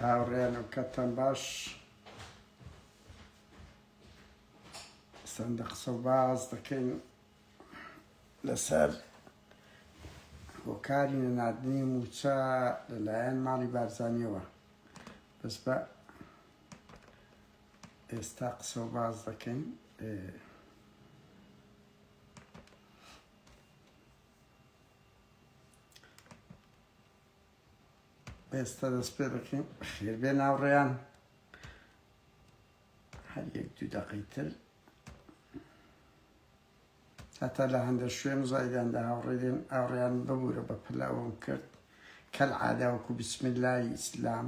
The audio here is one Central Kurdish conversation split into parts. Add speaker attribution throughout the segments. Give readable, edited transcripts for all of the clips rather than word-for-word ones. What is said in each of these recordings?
Speaker 1: هاوڕێیان و کەتان باش سەندە قسە و باز دەکەین لەسەر هۆکاری نەناردنی موچە لەلایەن ماڵی بارزانیەوە. بەس بە ئێستا قسە و باز دەکەین ئێستا دەست پێ دەکەین. خێربێ ناوڕێیان هەر یەک دوو دەقەی تر هەتا لە هەندە شوێن و زایداندا هاوڕێدێن ئاوڕێیان ببوورە بە پلاوەم کرد کەالعادە وەکو بسم اللای ئیسلام.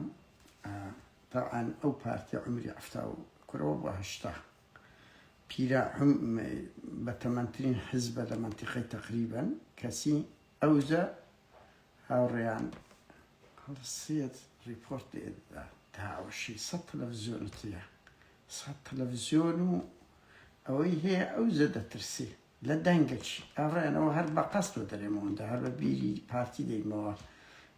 Speaker 1: طبعا ئەو پارتیە عمری ئەفتا و کورەوە بۆ هەشتا پیرە بەتەمەنترین حزبە لە منتیقەی تەقریبەن کەسی ئەوزە هاوڕێیان هەڵسێت ریپۆرت لێدا تاوەشی 100 تەلەڤیزیۆنتیە 100 تەلەڤیزیۆن و ئەوەی هەیە ئەوزە دەترسی لە دەنگێکی ئاڕێنەوە هەر بە قەستۆ دەرێمەوەندا هەر بە بیری پارتی دەیمەوە.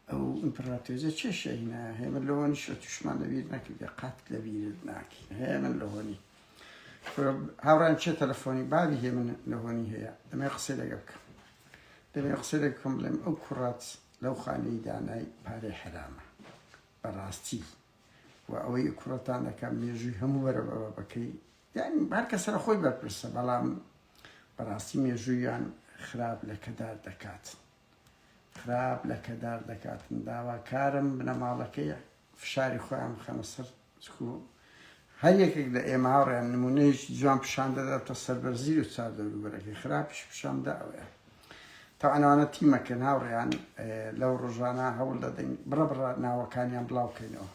Speaker 1: ئەو ئیمپراتۆریزە چێشەینە هەیە من لەوەنی شە توشمان لەبیر نەکردێ قات لەبیرت ناکەین هەیە من لەهۆنی هاوڕان چێ تەلەفۆنی بابی هەیە من لەهۆنی هەیە دەمێ قسەی لەگە بکەم دەمێ قسەی لەگە بکەم بڵێم ئەو کوڕات لەو خانەی دانای پارەی حرامە بەڕاستی و ئەوەی کوڕەتان دەکەم مێژووی هەموو بەرەبەوە بەکەی یعنی هەر کەسە لە خۆی بەرپرسە بەڵام بەڕاستی مێژوویان خراپ لە کەدار دەکات خراپ لە کەدار دەکاتن داواکارم بنەماڵەکەی فشاری خۆیان بخەنە سەر هەر یەکێک لە ئێمە هاوڕێیان نمونەیەکی جوان پیشان دەداتە سەربەرزیر و چار دەوروبەرەکەی خراپیش پیشاندا ئەوەیە. تاوانەوانە تیمەکەن هاوڕێیان لەو ڕۆژانە هەوڵ دەدەین بڕە ناوەکانیان بڵاوکەینەوە.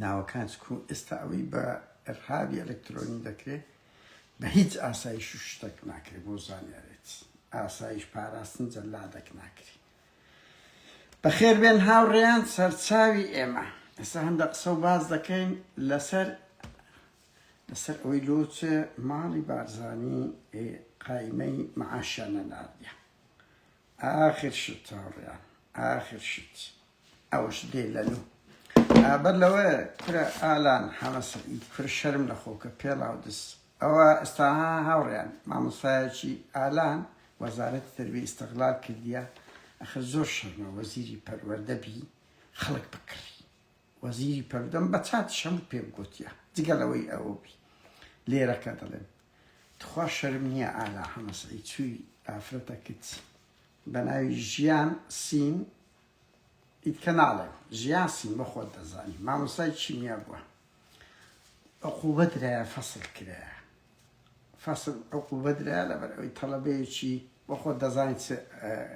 Speaker 1: ناوەکان چکو ئێستا ئەوەی بە ئەرهابی ئەلکترۆنی دەکرێت بە هیچ ئاسایش و شتێک ناکرێت بۆ زانیارێت ئاسایش پاراستن جەلادێک ناکری. بەخێر بێن هاوڕێیان سەرچاوی ئێمە ئێستا هەندە قسە و باز دەکەین لەسەر ئەوەی لۆچە ماڵی بارزانی قایمەی مەعاشە نەناردیە. ئاخر شت هاوڕێیان ئاخر شت ئەوش دێ لەنو بەر لەوەیە کورە ئالان حەمەسەعید کورە شەرم لە خۆکە پێڵاو دەست ئەوە ئێستا هاوڕێیان مامۆستایەکی ئالان وەزارەتی تەربیە ئیستیقلال کردیە ئەخە زۆر شەرمە وەزیری پەروەردەبی خەڵک بکڕی وەزیری پەروەردەم بە چاتی هەموو پێم گوتیە جگەلەوەی ئەوە بی لێرەکە دەڵێن تخوا شەرم نییە ئالا حەمەسەعید چووی ئافرەتە کچ بە ناوی ژیان سین ئیتکە ناڵێم ژیان سین بە خۆت دەزانی مامۆستای چیمیا بووە عقوبە درایە فەسڵ کرایە فەسڵ عقوبە درایە لەبەر ئەوەی تەڵەبەیەکی بە خۆت دەزانیت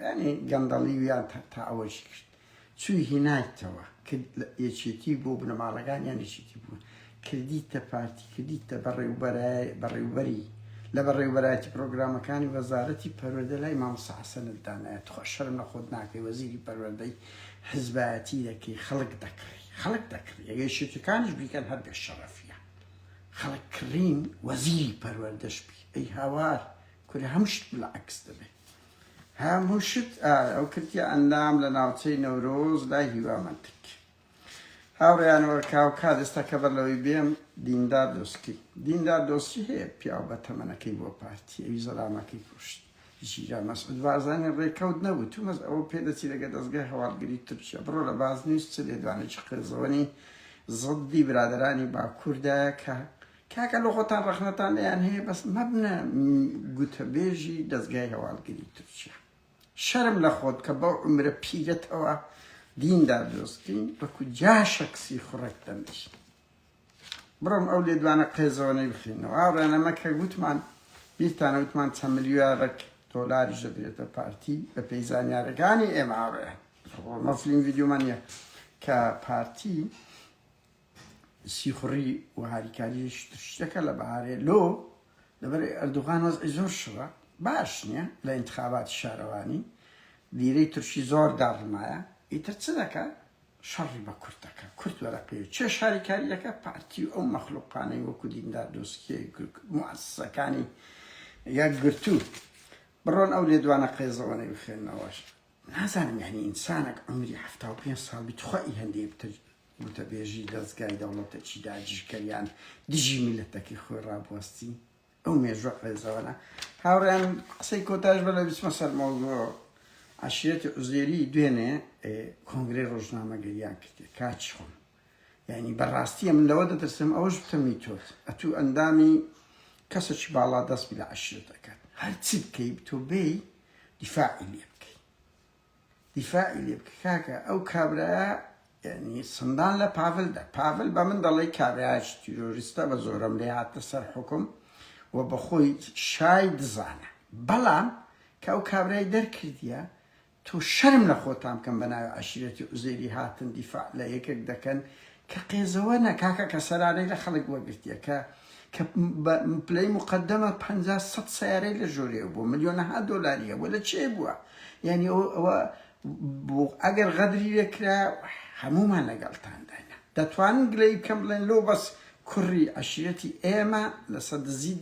Speaker 1: ینی گەندەڵی ویان تا ئەوەشی کرد چووی هینایتەوە کرد یەکێتی بۆ بنەماڵەکان یان یەکێتی بوون کردیتە پارتی کردیتە بەڕێوبەری لە بەڕێوبەرایەتی پرۆگرامەکانی وەزارەتی پەروەردە لای مامۆستا حەسەنت دانایە تخوا شەرم لە خۆت ناکەی وەزیری پەروەردەی حزبایەتی دەکەی خەڵک دەکڕی ئەگەر شتەکانیش بیکەن هەر بێ شەرەفیە خەڵک کڕین وەزیری پەروەردەش بی ئەی هاوار کوری هەموو شت بڵعکس دەبێت هەموو شت ئەو کردیە ئەندام لە ناوچەی نەورۆز لای هیوا منتیک هاوڕێیانەوە کاوکات ئێستا کە بەرلەوەی بێم دیندار دۆستی هەیە پیاو بە تەمەنەکەی بۆ پارتی ئەوی زەلامەکەی کوشت ژیرا مەسعود بارزانی ڕێکەوت نەبوو تو ئەوە پێدەچی لەگە دەستگای هەواڵگری تورکیا بڕۆ لە بازنیوس چ لێدوانێکی قرزەوەنی زڵدی برادرانی باکووردایە کە کاکە لە خۆتان ڕەخنەتان لەیان هەیە بەس مەبنە گوتەبێژی دەستگای هەواڵگری تورکیا شەرم لە خۆت کە بەو عمرە پیرەتەوە دیندار دۆستین وەکو جاشەکسی خوڕێک دەمێش بڕۆم ئەو لێدوانە قێزەوەنەی بخینەوە ئاڕێنەمە کە گوتمان بیرتانە وتمان چەند ملیۆنێک دۆلاریش دەبێتە پارتی بە پێی زانیارەکانی ئێمە ئاڕێن مەفلین ڤیدیۆمان نیە کە پارتی سیخوڕی و هاریکاریش شتەکە لە بەهارێ لۆ لەبەر ئەردوغان وەزعی زۆر شوە باش نییە لە ئینتخاباتی شارەوانی لیرەی تورکی زۆر داڕمایە ئیتر چ دەکات شەڕی بە کورتەکە کورت وەرەقەیە چێ شاریکاریەکە پارتی و ئەو مەخلوقانەی وەکو دیندار دۆستکیە موسسەکانی یەک گرتوو بڕۆن ئەو لێدوانە قێزەوەنەی بخێنەوەش نازانم یعنی ئینسانێک عمری 75 ساڵ بیت خۆی هەندێک وتبيجي دەستگای دەوڵەتێکی داگیرکەریان دژی میلەتەکەی خۆی ڕابوەستی ئەو مێژوە ڕێزەوەە هاوڕێیان قسەی کۆتاش بە لە بیسمە سەر مۆزوع عشیرەتی عوزێری دوێنێ کۆنگرەی ڕۆژنامەگەریان کردێ کاچی خۆم یعنی بەڕاستیە من لەوە دەترسم ئەوەش بتەمی تۆت ئەتوو ئەندامی کەسێکی باڵا دەست بی لە عشیرەت دەکات هەرچی بکەی تۆ بێی دیفاعی لێ بکەی دیفاعی لێ بکە کاکە ئەو کابرایە یعنی سندان لە پاڤلدا پاڤل بە من دەڵێ کابرایەکی تیرۆریستە بە زۆرم لێ هاتە سەر حکم و بەخۆی شای دزانە بەڵام کە ئەو کابرای دەرکردیە تۆ شەرم لە خۆتان بکەم بە ناوی عشیرەتی عوزێری هاتن دیفاع لە یەکێک دەکەن کە قێزەوە نەکاکە کە سەرانەی لە خەڵک وەگرتیە کە پلەی مقدمە 50-100 سیارەی لە ژۆرێ بوو ملیۆنەها دۆلاریە وە لە چێ بووە یعنی ئەوە ئەگەر غەدری لێکرا هەمومان لەگەڵتاندایە دەتوانن گلەی بکەم بڵێن لۆ بەس کوڕی عشیرەتی ئێمە لە سەدزی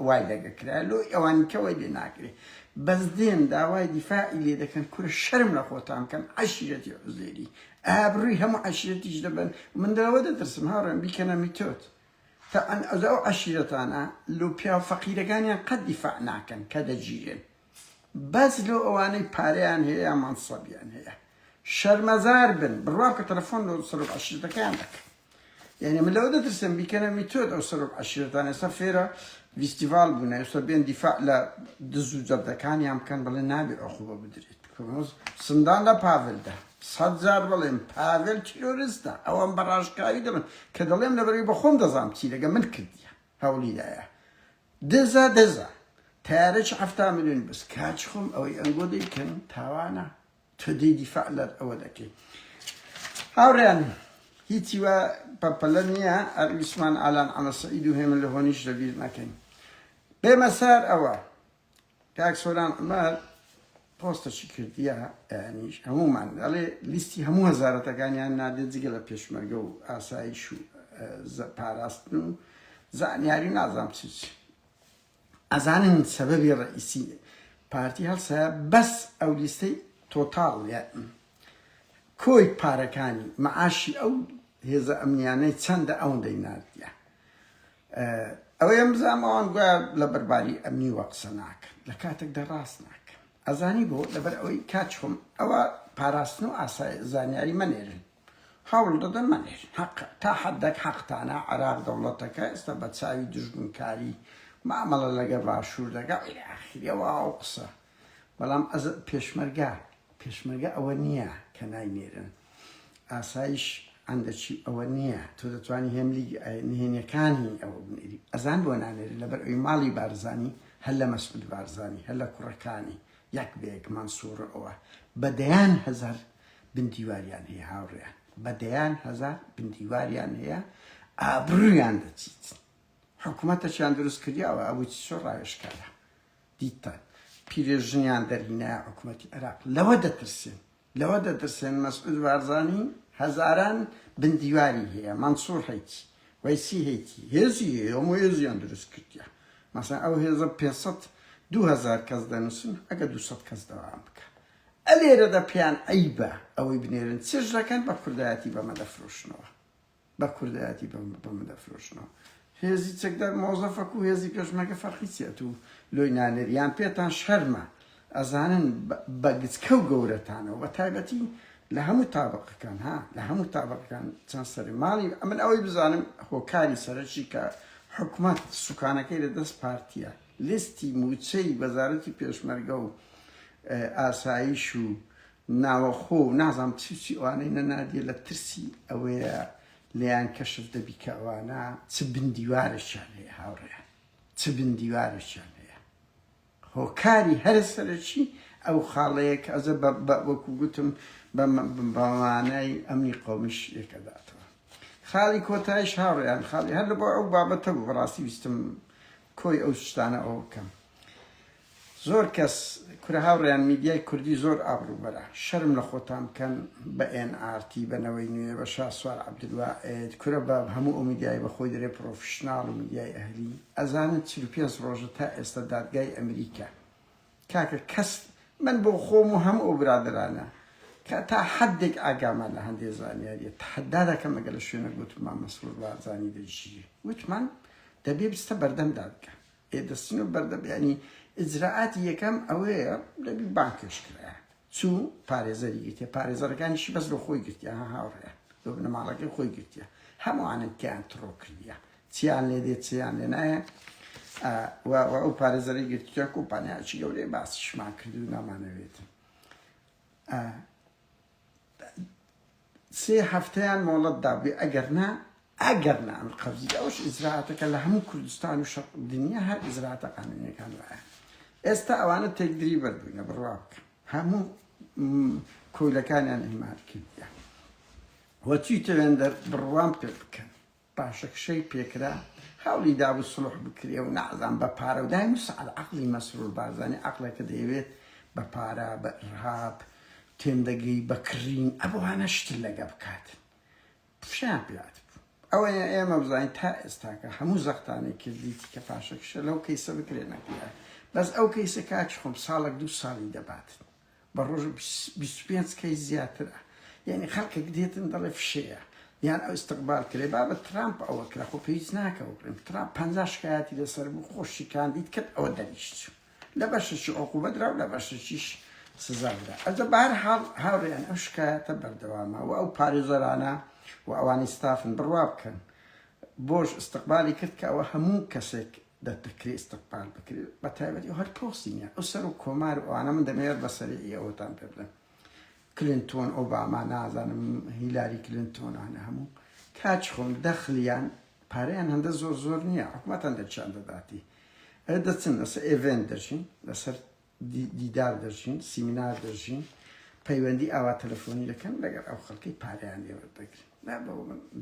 Speaker 1: وای لەگەکرا لۆ ئەوانکەوەی لێ ناکرێ بەس دێن داوای دیفاعی لێ دەکەن کورە شەرم لە خۆتان کەن عشیرەتی عوزێری ئابڕووی هەموو عشیرەتیش دەبن من دەوە دەترسم هاوڕێم بیکەنەمی تۆت تا ئەو عشیرەتانە لۆ پیا فەقیرەکانیان قەت دیفاع ناکەن کە دەگیرێن بەس لۆ ئەوانەی پارەیان هەیە یا مانسەبیان هەیە شەرمەزار بن بڕوا کە تەلەفۆن لە سەرۆک عشیرەتەکەیان دەکەن یعنی من لەوە دەترسم بیکەنەمی تۆت ئەو سەرۆک عشیرەتان ئێستا فێرە فیستیڤال بوون ئێستا بێن دیفاع لە دز و جەبدەکانیان بکەن بڵێ نابێ ئەخوبە بدرێت سندان لە پاڤلدا 100 جار بڵێم پاڤل تیرۆریستە ئەوەم بەڕاشکاوی دەبن کە دەڵێم لەبەرەوەی بە خۆم دەزانم چی لەگە من کردیە هەوڵیدایە دزە تارێکی 7 ملیۆن بس کاچ خۆم ئەوەی ئەنگۆ دەیکەن تاوانە تۆ دەی دیفاع لە ئەوە دەکەی هاوڕێیان هیچی وە پەپەلە نییە ئەرویسمان ئالان عەمەسەعید و هێمن لە هۆنیش لەبیر نەکەین بێمە سەر ئەوە کاک سۆران عومەر پۆستەشی کردیە یعنیش هەمومان دەڵێ لیستی هەموو هەزارەتەکانیان نادێت جگە لە پێشمەرگە و ئاسایش و پاراستن و زانیاری نازام چیچ ئەزانن سەبەبی ڕئیسی پارتی هەڵسە بەس ئەو لیستەی تۆتاڵ کۆی پارەکانی مەعاشی ئەو هێزە ئەمنیانەی چەندە ئەوەندەی نردیە ئەوەیە بزانم ئەوان گویا لە بەرباری ئەمنی وە قسە ناکەن لە کاتێکدا ڕاست ناکەن ئەزانی بۆ لەبەر ئەوەی کاچ خۆم ئەوە پاراستن و ئاسای زانیاری مەنێرن هەوڵ دەدەن مەنێرن تا حەدێک حەقتانە عێراق دەوڵەتەکە ئێستا بە چاوی دژبنکاری مامەڵە لەگە باشوور دەگا ئاخریەوە ئەو قسە بەڵام پێشمەرگە ئەوە نییە کە ناینێرن ئاسایش ئەندەچی ئەوە نییە تۆ دەتوانی هێملی نهێنیەکانی ئەوە بنێری ئەزان بۆ نانێری لەبەر ئەوی ماڵی بارزانی هەر لە مەسعود بارزانی هەر لە کوڕەکانی یەک بەیەک مانسوور ئەوە بەدەیان هەزار بندیواریان هەیە هاوڕێیان بەدەیان هەزار بندیواریان هەیە ئابڕوویان دەچیت حکوومەتەکیان دروست کردیەوە ئەوەی چۆ ڕاوێشکارە دیتان پیرێژنیان دەرهینایە حکوومەتی عێراق لەوە دەترسێن مەسعود بارزانی هەزاران بندیواری هەیە مانسوور هەیتی وەیسی هەیتی هێزی هەیە هەموو هێزیان دروست کردیە مەسەڵەن ئەو هێزە 500,000 کەس دەنووسن ئەگە 200 کەس دەوام بکە ئەلێرەدا پێیان عەیبە ئەوەی بنێرن چێژ دەکەن بە کوردایەتی بەمە دەفرۆشنەوە هێزی چەکدار مۆزەفەک و هێزی پێشمەرگە فەرقی چێت و لۆی نانێریان پێتان شەرمە ئەزانن بە گچکە و گەورەتانەوە بە تایبەتی لە هەموو تابقەکان چەند سەری ماڵی من ئەوەی بزانم هۆکاری سەرەکی کە حکوومەت سوکانەکەی لە دەست پارتیە لیستی موچەی وەزارەتی پێشمەرگە و ئاسایش و ناوەخۆ و نازانم چی ئەوانەی نەنادیە لە ترسی ئەوەیە لێیان کەشف دەبی کە ئەوانە چ بندیوارشیان هەیە هاوڕێیان چ بندیوارشیان هەیە هۆکاری هەر سەرەکی ئەو خاڵەیە کە ئەزە وەکو گوتم بەمانای ئەمنی قۆمیش یەکەداتەوە خاڵی کۆتایش هاوڕێیان خاڵی هەر لە بۆ ئەو بابەتە بوو بەڕاستی ویستم کۆی ئەو شتانە ئەوە بکەم زۆر کەس کورە هاوڕێیان میدیای کوردی زۆر ئابڕووبەرە شەرم لە خۆتان بکەن بە NRT بەنەوەی نوێ بە شاسوار عەبدولواحید کورە بە هەموو ئەو میدیای بەخۆی دەرێ پرۆفشناڵ و میدیای ئەهلی ئەزانن 45 ڕۆژە تا ئێستا دادگای ئەمریکا کاکە کەس من بۆ خۆم و هەموو ئەو برادرانە تا حدك ئاگامان لە هەندێک زانیاریە تحدا دەکەم ئەگەر لە شوێنە گوتمان مەسرور بارزانی دەژی وتمان دەبێ بستە بەردەمدا بکە دەستنە بەردەم ینی ئجراعاتی یەکەم ئەوەیە لەبی بانکش کرایە چوو پارێزەری گرتیە پارێزەرەکانیشی بەس لە خۆی گرتیە هاوڕێ لە بنەماڵەکەی خۆی گرتیە هەمووانن تیان تڕۆ کردیە چیان لێ دێت چیان لێ نایە ئەو پارێزەری گرتیە کۆمپانیاکی گەورەی باسیشمان کرد و نامانەوێتن سێ هەفتەیان مۆڵەت دابێ ئەگەر نا ئەم قەبزی ئەوش ئیجراعاتەکە لە هەموو کوردستان و شەرق دنیا هەر ئیجراعاتە قانونیەکان وایە ئێستا ئەوانە تێکدری بەردبووینە بڕوا بکەن هەموو کۆیلەکانیان ئیمار کردیە وەچی تەوێندەر بڕوان پێ بکەن پاشەکشەی پێکرا هەوڵی دابوو سڵح بکرێ و نازان بە پارە و دایم سعد عەقڵی مەسرور بارزانی عەقڵێکە دەیەوێت بە پارە بە ئیرهاب تێندەگەی بە کڕین ئەوانە شتر لەگە بکات پیشیان پێات ئەوەیە ئێمە بزانین تا ئێستاکە هەموو زەختانەی کردیتی کە پاشەکشە لەو کەیسە بکرێ نەکرێ بەس ئەو کەیسە کاچ خۆم ساڵێک 2 ساڵی دەباتن بە ڕۆژ 25 کەیس زیاترە یعنی خەڵکێک دێتن دەڵێ فشەیە یان ئەو استقبال کرێ با بە ترامپ ئەوە کرا خۆ پێویست ناکەوە بڵێن ترامپ 50 شکایەتی لەسەر بوو خۆشیکان دیت کرد ئەوە دەریشت لە بەشێکی عقوبەت درا و لە بەشێکیش سزادا ئەجە بەهەرحاڵ هاوڕێیان ئەو شکایەتە بەردەوامە و ئەو پارێزەرانە و ئەوانی ستافن بڕوا بکەن بۆش استقبالی کرد کە ئەوە هەموو کەسێک دەتەکرێ استقبال بکرێت بە تایبەتی هەر پۆستی نییە ئەو سەر و کۆمار و ئەوانە من دەمەوێت بەسەری ئەوەتان پێ بڵێم کلینتۆن ئۆباما نازانم هیلاری کلینتۆنانە هەموو کاچ خۆم دەخلیان پارەیان هەندە زۆر نییە حکومەتان دەرچیان دەداتی ئەوە دەچن لەسەر ئێڤێن دەژین لەسەر دیدار دەژین سیمینار دەژین پەیوەندی ئاوا تەلەفۆنی دەکەن لەگەر ئەو خەڵکی پارەیان لێوەردەگرن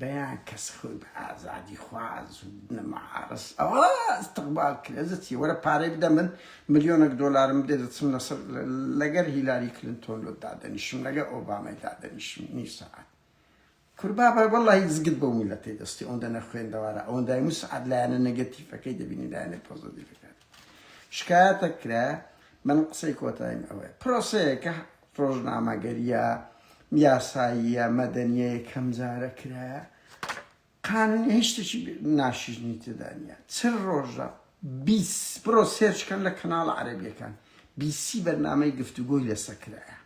Speaker 1: بەیان کەس خۆی بە ئازادی خواز و نەمەعارەس ئەوە استقبال کرێ چی وەرە پارەی بدە من ملیۆنێک دۆلارم بدێ دەچم لەگەر هیلاری کلینتۆن لۆ دادەنیشم لەگەر ئۆبامای دادەنیشم نی سەعات کوربابە وەڵڵاهی زگت بەو میلەتەی دەستی ئەوەندە نەخوێندەوارە ئەوەندای موسعاد لایەنە نەگەتیڤەکەی دەبینی لایەنە پۆزیتیڤەکەی شکایەتە کرا من قسەی کۆتاییم ئەوەیە پرۆسەیەکە ڕۆژنامەگەریە یاساییە مەدەنیە یەکەم جارە کرایە قانونی هیچ شتێکی ناشیژنی تێدا نیە چل ڕۆژە بڕۆ سێرچکەن لە کەناڵە عەرەبیەکان بیسی بەرنامەی گفتوگۆی لەسەرکرایە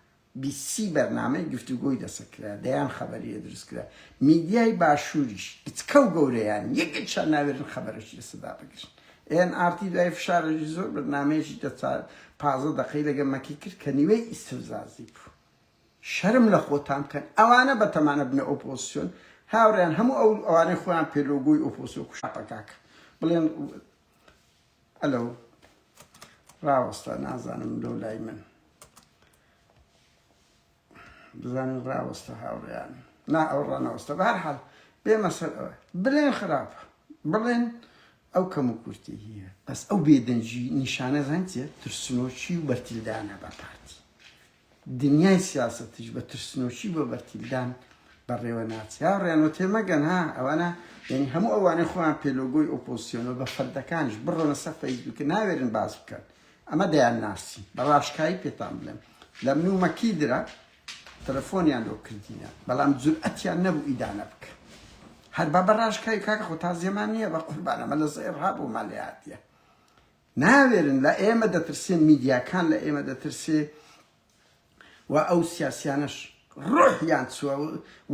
Speaker 1: بیسی بەرنامەی گفتوگۆی لەسەرکرایە دەیان خەبەریە دروستکرا میدیای باشووریش کچکە و گەورەیان یەکێکیان ناوێرن خەبەرێکی لەسەردا بگرن ئێنئارتی دوای فشارێکی زۆر بەرنامەیەکی 15 دقەی لەگە مەکی کرد کە نیوەی ئیستفزازی بوو شەرم لە خۆتان بکەن ئەوانە بەتەمانە بنە ئۆپۆزیسیۆن هاوڕێیان هەموو ئەوانەی خۆیان پێلۆگۆی ئۆپۆزیسیۆن کوشاپەکاکە بڵێن ئەلەو ڕاوەستە نازانم لەو لای من بزانین ڕاوەستە هاوڕێیان نا ئەو ڕانەوەستە بەهەرحاڵ بێمە سەر ئەوە بڵێن خراپە بڵێن ئەو کەم و کورتی هەیە بەس ئەو بێدەنجی نیشانە زانچێ ترسنۆچی و بەرتیلدانە بە پارتی دنیای سیاسەتیش بە ترسنۆچی بۆ بەرتیلدان بەڕێوە ناچێ هاوڕێیان تێمەگەن ها ئەوانە یعنی هەموو ئەوانەی خۆیان پێلۆگۆی ئۆپۆزیسیۆنەوە بە فەردەکانیش بڕۆنە سەر فەیسبووکە ناوێرن باز بکەن ئەمە دەیان ناسی بە ڕاشکایی پێتان بڵێم لە من و مەکی درا تەلەفۆنیان لۆ کردینە بەڵام جورئەتیان نەبوو ئیدانە بکە هەر بە ڕاشکایی کاکە خۆ تازیێمان نییە بە قوربانە ئەمە لەسەر ئێرهاب و مالیاتیە ناوێرن لە ئێمە دەترسێن میدیاکان لە ئێمە دەترسێ و ئەو سیاسیانش ڕۆحیان چووە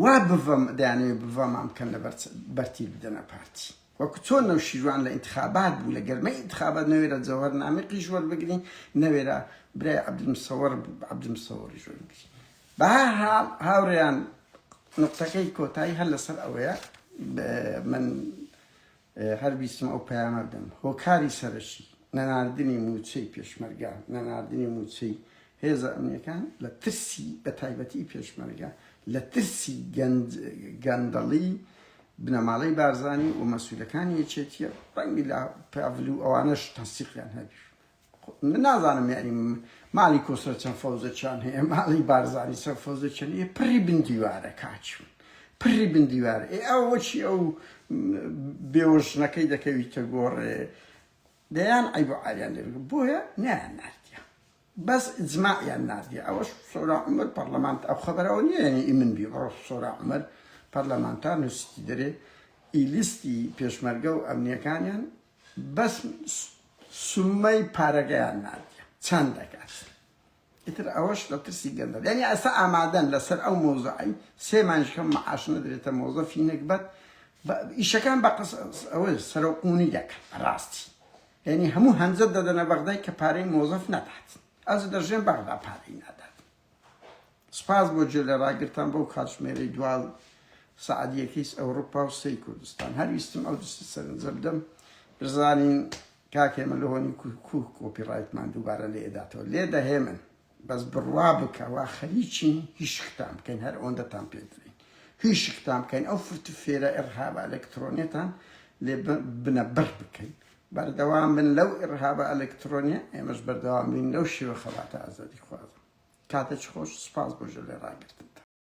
Speaker 1: وا بڤەم دەیانەوێت بڤەمان بکەن لە بەرتیل بدەنە پارتی وەکو چۆن نەوشیروان لە ئینتخابات بوو لە گەرمەی ئینتخابات نەوێرە جەوهەرنامەی وەربگرین نەوێرە برای عەبدولمسەوەری وەربگرین بەهەرحاڵ هاوڕێیان نقطەکەی کۆتایی هەر لەسەر ئەوەیە من هەر بیستم ئەو پەیامە بدەم هۆکاری سەرەکی نەناردنی موچەی پێشمەرگە نەناردنی موچەی هێزە ئەمنیەکان لە ترسی بە تایبەتی پێشمەرگە لە ترسی گەندەڵی بنەماڵەی بارزانی و مەسئولەکانی یەکێتیە ڕەنگی لە پاڤلی و ئەوانەش تەنسیقیان هەبی من نازانم یعنی ماڵی کۆسرە چەند فەوزەکیان هەیە ماڵی بارزانی چەند فەوزەکیان هەیە پڕی بندیوارە کاچون پڕی بندیوارە ئەوە چی ئەو بێوەژنەکەی دەکەویتە گۆڕێ دەیان ئەی بۆ ئاریان لێ بۆیە نیان ناردیە بس إجماع يعني نادي أوش صورة عمر برلمان أو خبروني يعني إيمن بيبرو صورة عمر برلمانتار نستدري إليستي بيشمرجو أمنية كانيان بس سمي بارجان نادي چندك أصلا إتر أوش لو ترسي جندر يعني أسا معدن لسر أو موضوعي سيمانش كم معاش ندريت موظف نكبت إيش كان بقص أول سرقوني دك راستي يعني همو هنزد دادنا بغداي كباري موظف ندهت از درجه بغدا پاری نداد سپاس بو جل راگرتن بو کاتشمیری دوال سعدیه کیس اروپا و سی کردستان هر ویستم او دست سرن زبدم برزانین كاكي ملهوني كوبي رايت مان دوباره ليداتو ليدا هيمن بس بالرابك واخريتشين هيش ختام كاين هر اوندا تام بيدرين هيش ختام كاين او فرتفيرا ارهاب الكترونيتان اللي بنبر بكاين بردوام من لو ارهاب الكترونيا مش بردوام من لو شي خبات ازادي خوازم كاتش خوش سپاس بوجل راگرتن